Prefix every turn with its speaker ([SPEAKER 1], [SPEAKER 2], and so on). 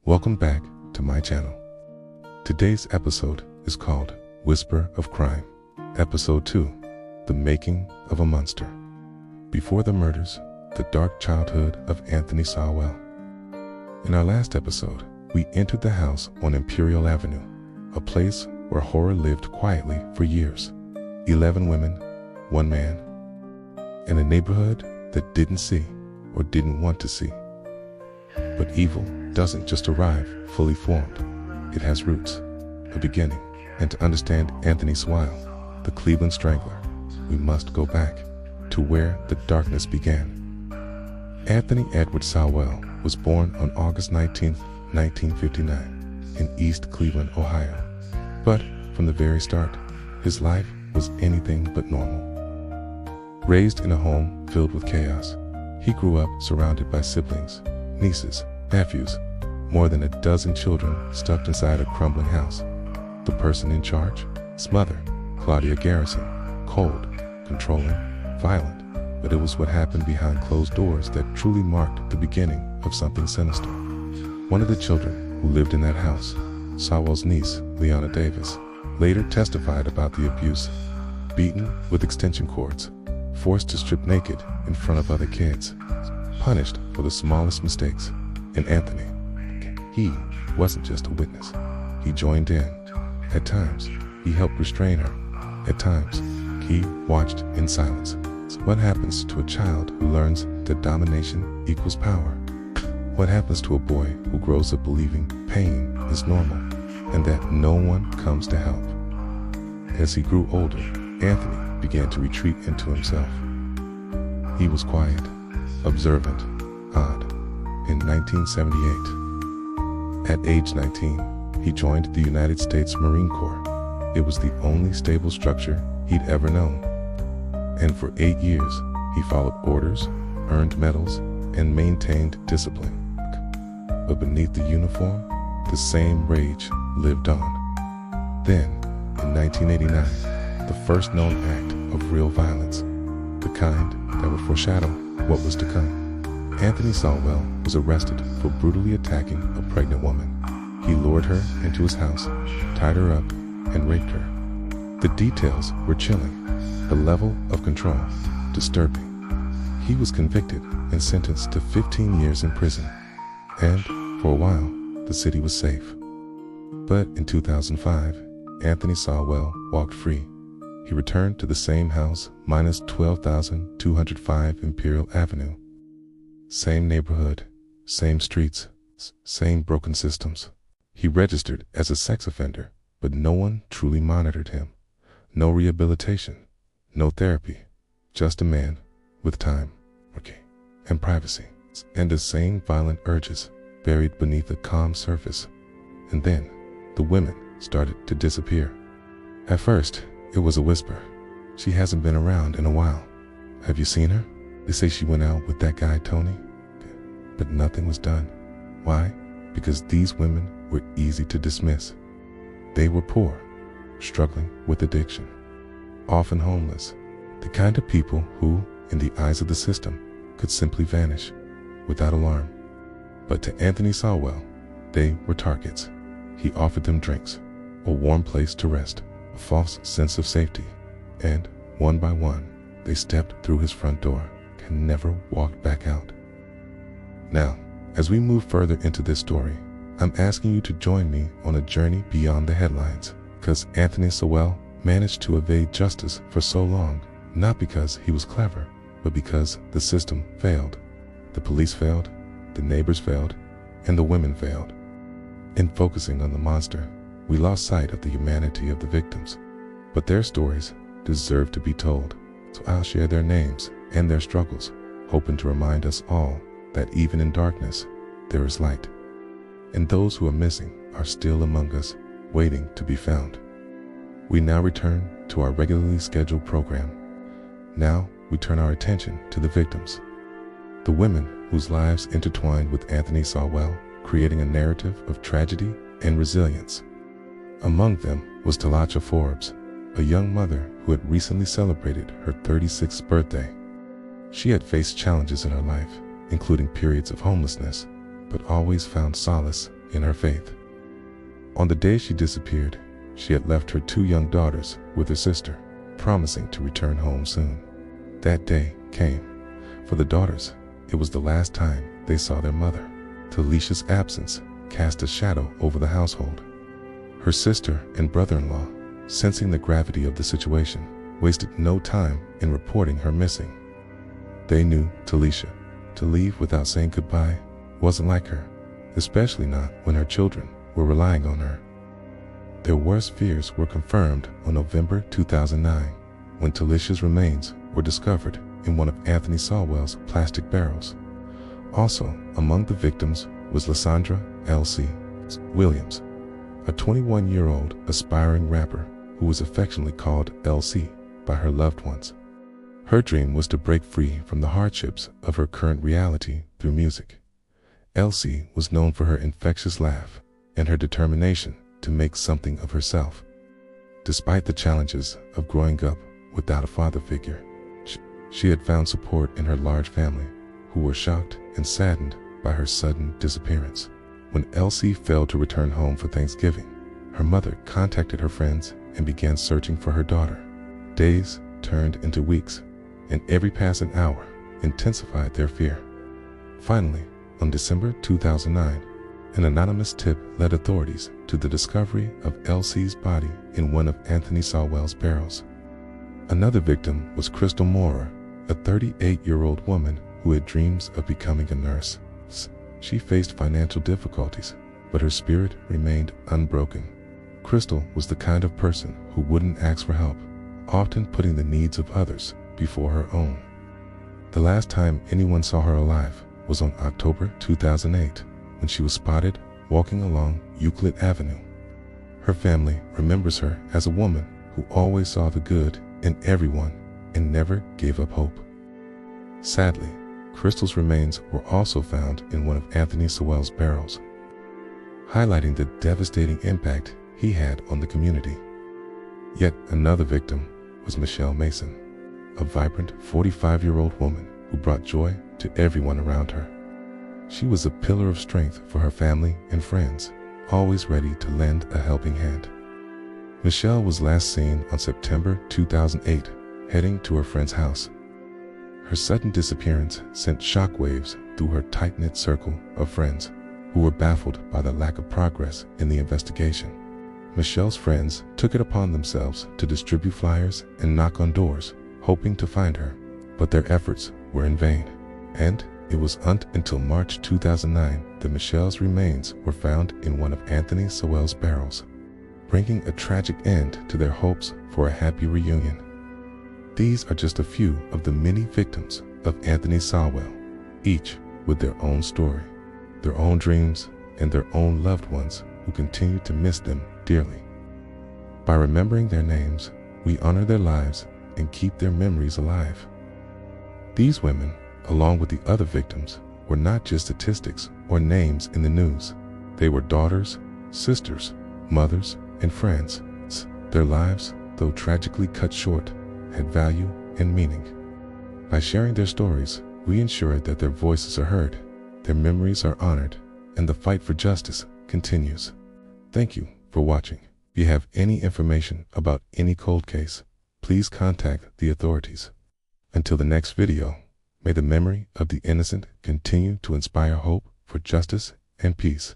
[SPEAKER 1] Welcome back to my channel. Today's episode is called Whisper of Crime, Episode 2, The Making of a Monster. Before the murders, the dark childhood of Anthony Sowell. In our last episode, we entered the house on Imperial Avenue, a place where horror lived quietly for years. 11 women, 1 man, in a neighborhood that didn't see or didn't want to see. But evil doesn't just arrive fully formed. It has roots, a beginning. And to understand Anthony Sowell, the Cleveland Strangler, we must go back to where the darkness began. Anthony Edward Sowell was born on August 19, 1959, in East Cleveland, Ohio. But from the very start, his life was anything but normal. Raised in a home filled with chaos, he grew up surrounded by siblings, nieces, nephews, more than a dozen children stuck inside a crumbling house. The person in charge? His mother, Claudia Garrison, cold, controlling, violent, but it was what happened behind closed doors that truly marked the beginning of something sinister. One of the children who lived in that house, Sowell's niece, Leona Davis, later testified about the abuse, beaten with extension cords, forced to strip naked in front of other kids, punished for the smallest mistakes. And Anthony, he wasn't just a witness. He joined in. At times, he helped restrain her. At times, he watched in silence. So what happens to a child who learns that domination equals power? What happens to a boy who grows up believing pain is normal and that no one comes to help? As he grew older, Anthony began to retreat into himself. He was quiet, observant, odd. In 1978, at age 19, he joined the United States Marine Corps. It was the only stable structure he'd ever known. And for 8 years, he followed orders, earned medals, and maintained discipline. But beneath the uniform, the same rage lived on. Then, in 1989, the first known act of real violence, the kind that would foreshadow what was to come. Anthony Sowell was arrested for brutally attacking a pregnant woman. He lured her into his house, tied her up, and raped her. The details were chilling, the level of control disturbing. He was convicted and sentenced to 15 years in prison. And, for a while, the city was safe. But in 2005, Anthony Sowell walked free. He returned to the same house, minus 12,205 Imperial Avenue. Same neighborhood, same streets, same broken systems. He registered as a sex offender, but no one truly monitored him. No rehabilitation, no therapy, just a man with time, and privacy, and the same violent urges buried beneath a calm surface. And then, the women started to disappear. At first, it was a whisper. She hasn't been around in a while. Have you seen her? They say she went out with that guy, Tony. But nothing was done. Why? Because these women were easy to dismiss. They were poor, struggling with addiction, often homeless, the kind of people who, in the eyes of the system, could simply vanish without alarm. But to Anthony Sowell, they were targets. He offered them drinks, a warm place to rest, a false sense of safety, and one by one, they stepped through his front door and never walked back out. Now, as we move further into this story, I'm asking you to join me on a journey beyond the headlines, because Anthony Sowell managed to evade justice for so long, not because he was clever, but because the system failed. The police failed, the neighbors failed, and the women failed. In focusing on the monster, we lost sight of the humanity of the victims, but their stories deserve to be told. So I'll share their names and their struggles, hoping to remind us all that even in darkness, there is light. And those who are missing are still among us, waiting to be found. We now return to our regularly scheduled program. Now we turn our attention to the victims, the women whose lives intertwined with Anthony Sowell, creating a narrative of tragedy and resilience. Among them was Talacha Forbes, a young mother who had recently celebrated her 36th birthday. She had faced challenges in her life, including periods of homelessness, but always found solace in her faith. On the day she disappeared, she had left her 2 young daughters with her sister, promising to return home soon. That day came. For the daughters, it was the last time they saw their mother. Talicia's absence cast a shadow over the household. Her sister and brother-in-law, sensing the gravity of the situation, wasted no time in reporting her missing. They knew Talicia. To leave without saying goodbye wasn't like her, especially not when her children were relying on her. Their worst fears were confirmed on November 2009, when Talicia's remains were discovered in one of Anthony Sowell's plastic barrels. Also among the victims was Lysandra L.C. Williams, a 21-year-old aspiring rapper who was affectionately called LC by her loved ones. Her dream was to break free from the hardships of her current reality through music. LC was known for her infectious laugh and her determination to make something of herself. Despite the challenges of growing up without a father figure, she had found support in her large family, who were shocked and saddened by her sudden disappearance. When LC failed to return home for Thanksgiving, her mother contacted her friends and began searching for her daughter. Days turned into weeks, and every passing hour intensified their fear. Finally, on December 2009, an anonymous tip led authorities to the discovery of LC's body in one of Anthony Sowell's barrels. Another victim was Crystal Mora, a 38-year-old woman who had dreams of becoming a nurse. She faced financial difficulties, but her spirit remained unbroken. Crystal was the kind of person who wouldn't ask for help, often putting the needs of others before her own. The last time anyone saw her alive was on October 2008, when she was spotted walking along Euclid Avenue. Her family remembers her as a woman who always saw the good in everyone and never gave up hope. Sadly, Crystal's remains were also found in one of Anthony Sowell's barrels, highlighting the devastating impact he had on the community. Yet another victim was Michelle Mason, a vibrant 45-year-old woman who brought joy to everyone around her. She was a pillar of strength for her family and friends, always ready to lend a helping hand. Michelle was last seen on September 2008, heading to her friend's house. Her sudden disappearance sent shockwaves through her tight-knit circle of friends, who were baffled by the lack of progress in the investigation. Michelle's friends took it upon themselves to distribute flyers and knock on doors, hoping to find her, but their efforts were in vain. And it was until March 2009 that Michelle's remains were found in one of Anthony Sowell's barrels, bringing a tragic end to their hopes for a happy reunion. These are just a few of the many victims of Anthony Sowell, each with their own story, their own dreams, and their own loved ones who continue to miss them dearly. By remembering their names, we honor their lives and keep their memories alive. These women, along with the other victims, were not just statistics or names in the news. They were daughters, sisters, mothers, and friends. Their lives, though tragically cut short, had value and meaning. By sharing their stories, we ensure that their voices are heard, their memories are honored, and the fight for justice continues. Thank you for watching. If you have any information about any cold case, please contact the authorities. Until the next video, may the memory of the innocent continue to inspire hope for justice and peace.